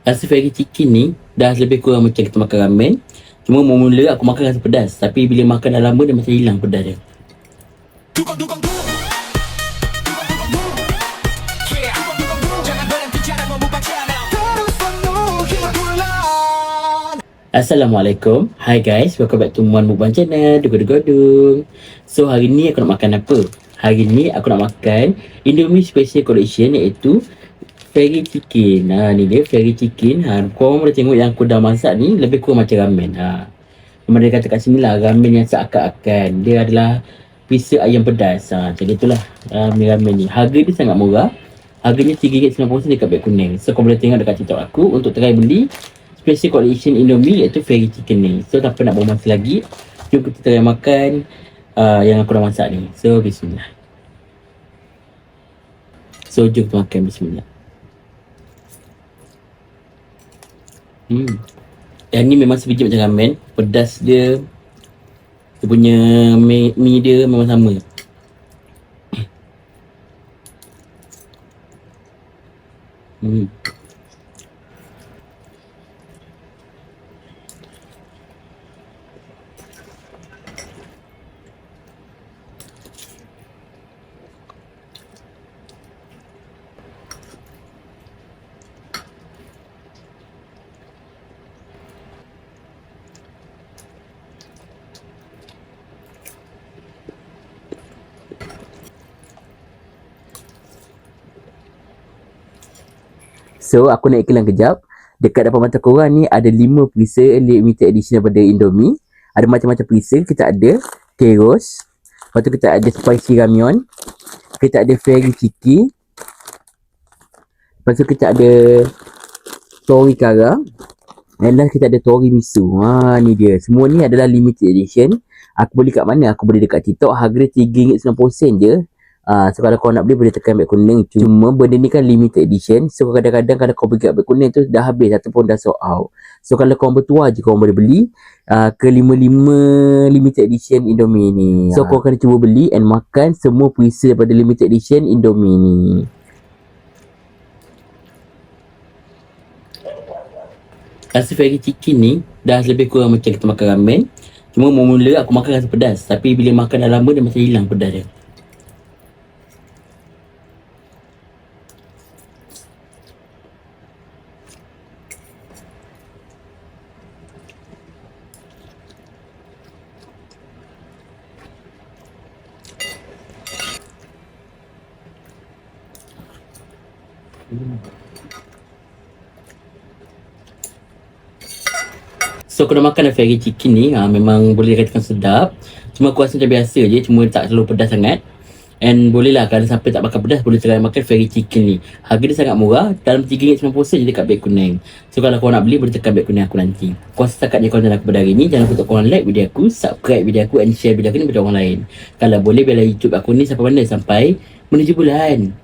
Rasa Fairy Chicken ni dah lebih kurang macam kita makan ramen. Cuma mula-mula aku makan rasa pedas, tapi bila makan dah lama dia macam hilang pedas dia. Assalamualaikum. Hi guys, welcome back to Muan Mukbang Channel. Dugu-dugu-dung. So hari ni aku nak makan apa? Hari ni aku nak makan Indomie Special Collection, iaitu Fairy Chicken. Ni dia Fairy Chicken. Korang boleh tengok yang aku dah masak ni lebih kurang macam ramen. Memang dia kata kat sini lah, ramen yang seakan-akan dia adalah pisa ayam pedas. Macam itulah ramen ni. Harga dia sangat murah. Harganya RM3.90 dekat beg kuning. So kau boleh tengok dekat TikTok aku untuk try beli Special Collection Indomie, iaitu Fairy Chicken ni. So tanpa nak buang masa lagi, jom kita try makan yang aku dah masak ni. So bismillah. So jom kita makan, bismillah. Yang ni memang sebiji macam ramen. Pedas dia, dia punya mi dia memang sama. So aku nak iklan kejap. Dekat depan mata korang ni ada 5 perisa limited edition daripada Indomie. Ada macam-macam perisa. Kita ada Keros, lepas tu kita ada Spicy Ramyeon, kita ada Fairy Chicken, lepas tu kita ada Tori Kara, dan last kita ada Tori Miso. Ni dia. Semua ni adalah limited edition. Aku beli kat mana? Aku beli dekat TikTok. Harga dia RM3.90 je. So kalau kau nak beli boleh tekan beg kuning. Cuma benda ni kan limited edition. So kadang-kadang kalau kau pergi kat beg kuning tu dah habis ataupun dah sold out. So kalau kau bertuah je kau boleh beli ke 55 limited edition Indomie ni. So kau kena cuba beli and makan semua perisa daripada limited edition Indomie ni. Rasa Fairy Chicken ni dah lebih kurang macam kita makan ramen. Cuma mula-mula aku makan rasa pedas, tapi bila makan dah lama dia macam hilang pedas dia. So kalau makan Fairy Chicken ni memang boleh dikatakan sedap. Cuma aku rasa macam biasa je, cuma tak terlalu pedas sangat. And boleh lah kalau siapa tak makan pedas boleh try makan Fairy Chicken ni. Harga dia sangat murah, dalam RM3.90 je dekat beg kuning. So kalau korang nak beli boleh tekan beg kuning aku nanti. Kuasa setakat je konten aku pada hari ni. Jangan lupa untuk korang like video aku, subscribe video aku and share video aku ni kepada orang lain. Kalau boleh bela YouTube aku ni sampai mana? Sampai menuju bulan.